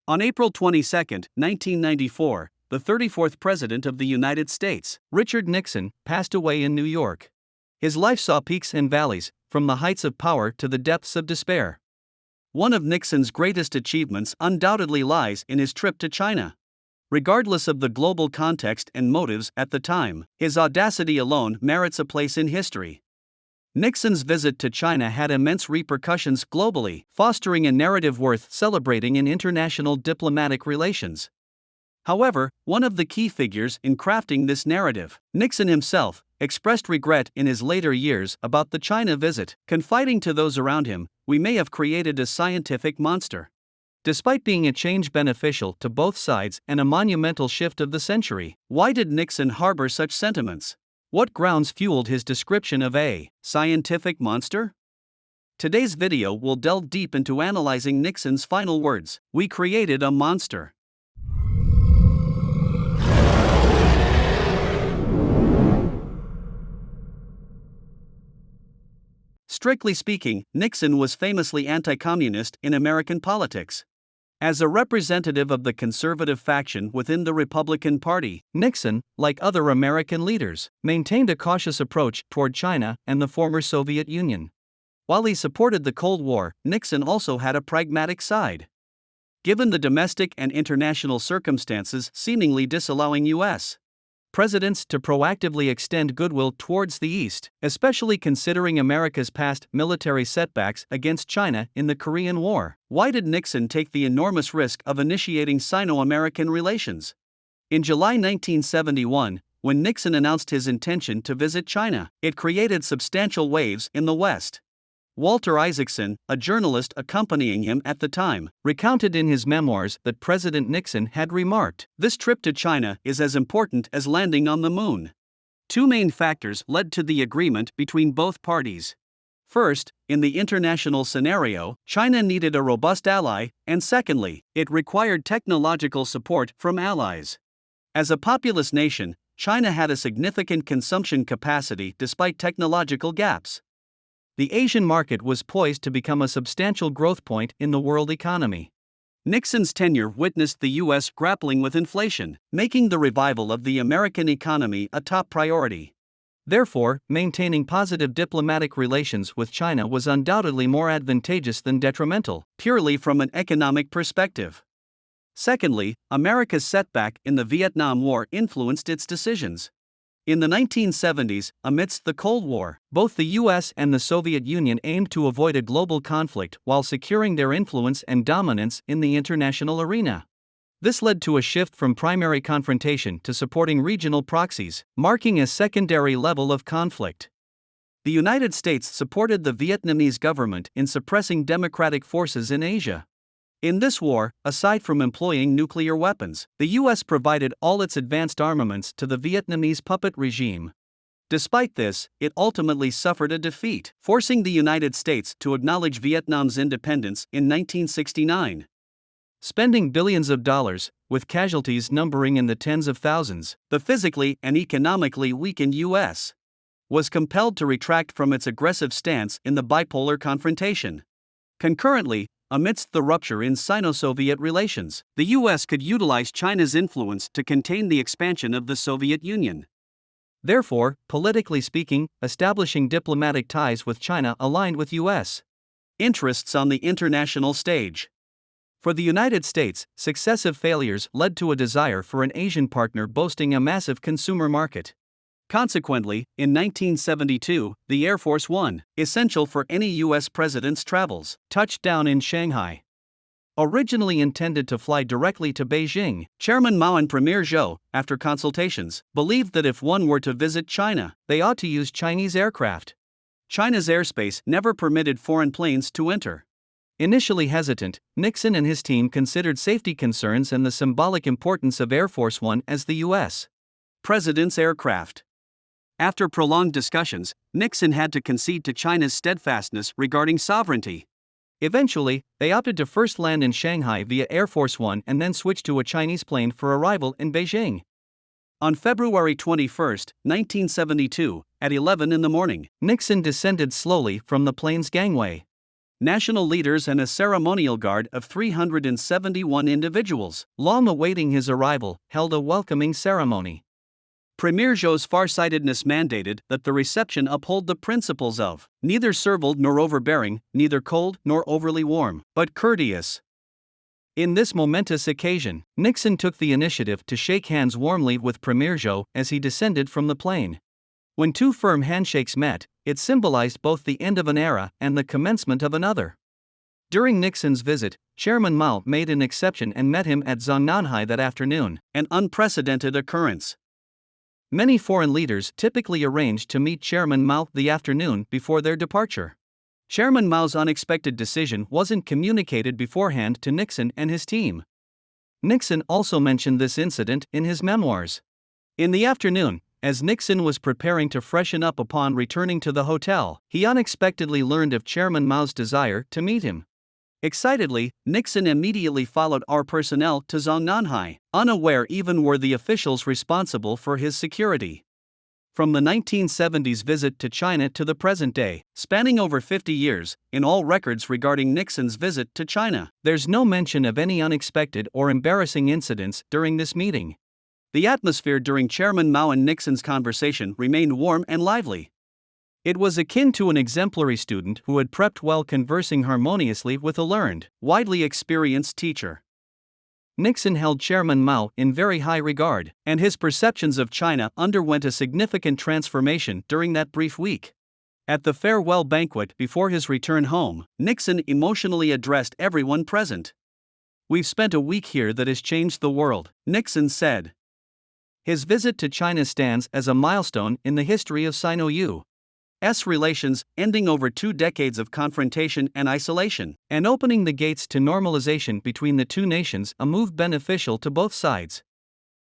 On April 22, 1994, the 34th President of the United States, Richard Nixon, passed away in New York. His life saw peaks and valleys, from the heights of power to the depths of despair. One of Nixon's greatest achievements undoubtedly lies in his trip to China. Regardless of the global context and motives at the time, his audacity alone merits a place in history. Nixon's visit to China had immense repercussions globally, fostering a narrative worth celebrating in international diplomatic relations. However, one of the key figures in crafting this narrative, Nixon himself, expressed regret in his later years about the China visit, confiding to those around him, "We may have created a scientific monster." Despite being a change beneficial to both sides and a monumental shift of the century, why did Nixon harbor such sentiments? What grounds fueled his description of a scientific monster? Today's video will delve deep into analyzing Nixon's final words, "We created a monster." Strictly speaking, Nixon was famously anti-communist in American politics. As a representative of the conservative faction within the Republican Party, Nixon, like other American leaders, maintained a cautious approach toward China and the former Soviet Union. While he supported the Cold War, Nixon also had a pragmatic side. Given the domestic and international circumstances seemingly disallowing U.S. presidents to proactively extend goodwill towards the East, especially considering America's past military setbacks against China in the Korean War, why did Nixon take the enormous risk of initiating Sino-American relations? In July 1971, when Nixon announced his intention to visit China, it created substantial waves in the West. Walter Isaacson, a journalist accompanying him at the time, recounted in his memoirs that President Nixon had remarked, "This trip to China is as important as landing on the moon." Two main factors led to the agreement between both parties. First, in the international scenario, China needed a robust ally, and secondly, it required technological support from allies. As a populous nation, China had a significant consumption capacity despite technological gaps. The Asian market was poised to become a substantial growth point in the world economy. Nixon's tenure witnessed the U.S. grappling with inflation, making the revival of the American economy a top priority. Therefore, maintaining positive diplomatic relations with China was undoubtedly more advantageous than detrimental, purely from an economic perspective. Secondly, America's setback in the Vietnam War influenced its decisions. In the 1970s, amidst the Cold War, both the US and the Soviet Union aimed to avoid a global conflict while securing their influence and dominance in the international arena. This led to a shift from primary confrontation to supporting regional proxies, marking a secondary level of conflict. The United States supported the Vietnamese government in suppressing democratic forces in Asia. In this war, aside from employing nuclear weapons, the U.S. provided all its advanced armaments to the Vietnamese puppet regime. Despite this, it ultimately suffered a defeat, forcing the United States to acknowledge Vietnam's independence in 1969. Spending billions of dollars, with casualties numbering in the tens of thousands, the physically and economically weakened U.S. was compelled to retract from its aggressive stance in the bipolar confrontation. Concurrently, amidst the rupture in Sino-Soviet relations, the U.S. could utilize China's influence to contain the expansion of the Soviet Union. Therefore, politically speaking, establishing diplomatic ties with China aligned with U.S. interests on the international stage. For the United States, successive failures led to a desire for an Asian partner boasting a massive consumer market. Consequently, in 1972, the Air Force One, essential for any U.S. president's travels, touched down in Shanghai. Originally intended to fly directly to Beijing, Chairman Mao and Premier Zhou, after consultations, believed that if one were to visit China, they ought to use Chinese aircraft. China's airspace never permitted foreign planes to enter. Initially hesitant, Nixon and his team considered safety concerns and the symbolic importance of Air Force One as the U.S. president's aircraft. After prolonged discussions, Nixon had to concede to China's steadfastness regarding sovereignty. Eventually, they opted to first land in Shanghai via Air Force One and then switch to a Chinese plane for arrival in Beijing. On February 21, 1972, at 11 in the morning, Nixon descended slowly from the plane's gangway. national leaders and a ceremonial guard of 371 individuals, long awaiting his arrival, held a welcoming ceremony. Premier Zhou's farsightedness mandated that the reception uphold the principles of neither servile nor overbearing, neither cold nor overly warm, but courteous. In this momentous occasion, Nixon took the initiative to shake hands warmly with Premier Zhou as he descended from the plane. When two firm handshakes met, it symbolized both the end of an era and the commencement of another. During Nixon's visit, Chairman Mao made an exception and met him at Zhongnanhai that afternoon, an unprecedented occurrence. Many foreign leaders typically arranged to meet Chairman Mao the afternoon before their departure. Chairman Mao's unexpected decision wasn't communicated beforehand to Nixon and his team. Nixon also mentioned this incident in his memoirs. In the afternoon, as Nixon was preparing to freshen up upon returning to the hotel, he unexpectedly learned of Chairman Mao's desire to meet him. Excitedly, Nixon immediately followed our personnel to Zhongnanhai, unaware even were the officials responsible for his security. From the 1970s visit to China to the present day, spanning over 50 years, in all records regarding Nixon's visit to China, there's no mention of any unexpected or embarrassing incidents during this meeting. The atmosphere during Chairman Mao and Nixon's conversation remained warm and lively. It was akin to an exemplary student who had prepped well conversing harmoniously with a learned, widely experienced teacher. Nixon held Chairman Mao in very high regard, and his perceptions of China underwent a significant transformation during that brief week. At the farewell banquet before his return home, Nixon emotionally addressed everyone present. "We've spent a week here that has changed the world," Nixon said. His visit to China stands as a milestone in the history of Sino-US relations, ending over 2 decades of confrontation and isolation, and opening the gates to normalization between the two nations, a move beneficial to both sides.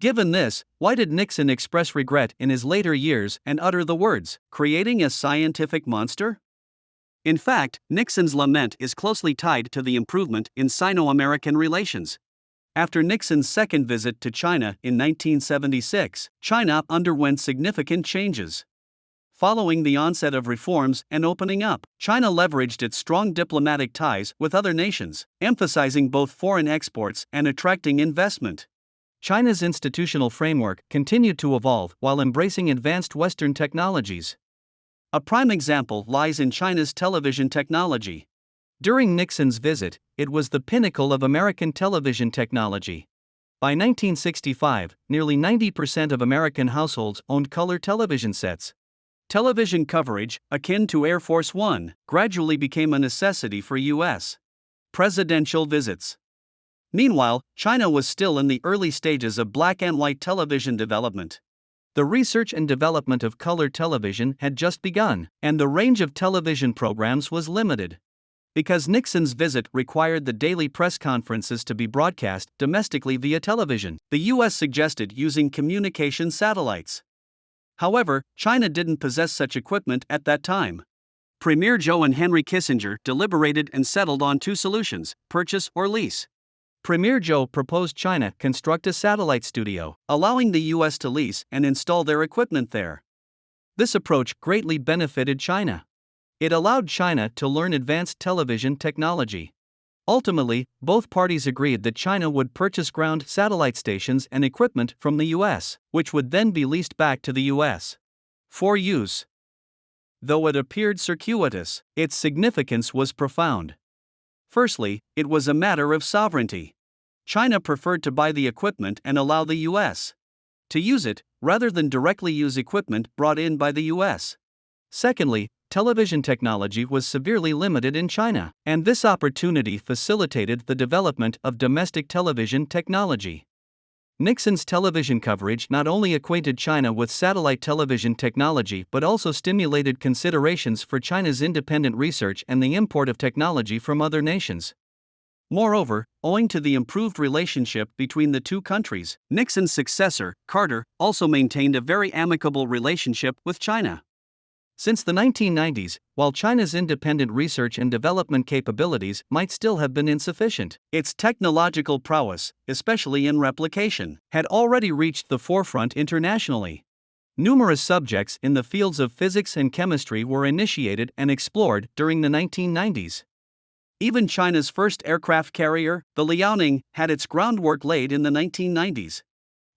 Given this, why did Nixon express regret in his later years and utter the words, "creating a scientific monster"? In fact, Nixon's lament is closely tied to the improvement in Sino-American relations. After Nixon's second visit to China in 1976, China underwent significant changes. Following the onset of reforms and opening up, China leveraged its strong diplomatic ties with other nations, emphasizing both foreign exports and attracting investment. China's institutional framework continued to evolve while embracing advanced Western technologies. A prime example lies in China's television technology. During Nixon's visit, it was the pinnacle of American television technology. By 1965, nearly 90% of American households owned color television sets. Television coverage, akin to Air Force One, gradually became a necessity for U.S. presidential visits. Meanwhile, China was still in the early stages of black and white television development. The research and development of color television had just begun, and the range of television programs was limited. Because Nixon's visit required the daily press conferences to be broadcast domestically via television, the U.S. suggested using communication satellites. However, China didn't possess such equipment at that time. Premier Zhou and Henry Kissinger deliberated and settled on 2 solutions: purchase or lease. Premier Zhou proposed China construct a satellite studio, allowing the U.S. to lease and install their equipment there. This approach greatly benefited China. It allowed China to learn advanced television technology. Ultimately, both parties agreed that China would purchase ground satellite stations and equipment from the U.S., which would then be leased back to the U.S. for use. Though it appeared circuitous, its significance was profound. Firstly, it was a matter of sovereignty. China preferred to buy the equipment and allow the U.S. to use it, rather than directly use equipment brought in by the U.S. Secondly, television technology was severely limited in China, and this opportunity facilitated the development of domestic television technology. Nixon's television coverage not only acquainted China with satellite television technology but also stimulated considerations for China's independent research and the import of technology from other nations. Moreover, owing to the improved relationship between the two countries, Nixon's successor, Carter, also maintained a very amicable relationship with China. Since the 1990s, while China's independent research and development capabilities might still have been insufficient, its technological prowess, especially in replication, had already reached the forefront internationally. Numerous subjects in the fields of physics and chemistry were initiated and explored during the 1990s. Even China's first aircraft carrier, the Liaoning, had its groundwork laid in the 1990s.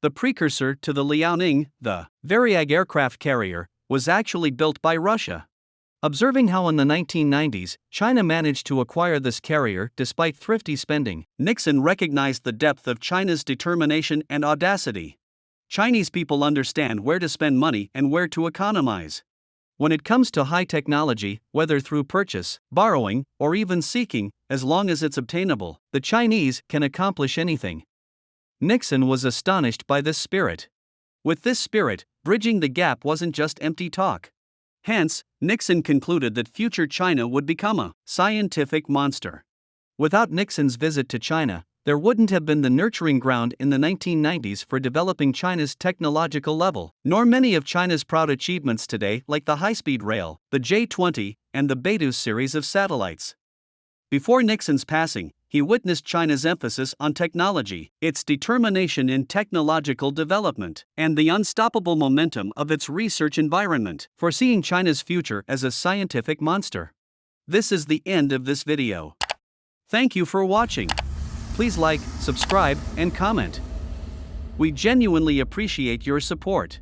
The precursor to the Liaoning, the Variag aircraft carrier, was actually built by Russia. Observing how in the 1990s, China managed to acquire this carrier despite thrifty spending, Nixon recognized the depth of China's determination and audacity. Chinese people understand where to spend money and where to economize. When it comes to high technology, whether through purchase, borrowing, or even seeking, as long as it's obtainable, the Chinese can accomplish anything. Nixon was astonished by this spirit. With this spirit, bridging the gap wasn't just empty talk. Hence, Nixon concluded that future China would become a scientific monster. Without Nixon's visit to China, there wouldn't have been the nurturing ground in the 1990s for developing China's technological level, nor many of China's proud achievements today like the high-speed rail, the J-20, and the Beidou series of satellites. Before Nixon's passing, he witnessed China's emphasis on technology, its determination in technological development, and the unstoppable momentum of its research environment, foreseeing China's future as a scientific monster. This is the end of this video. Thank you for watching. Please like, subscribe, and comment. We genuinely appreciate your support.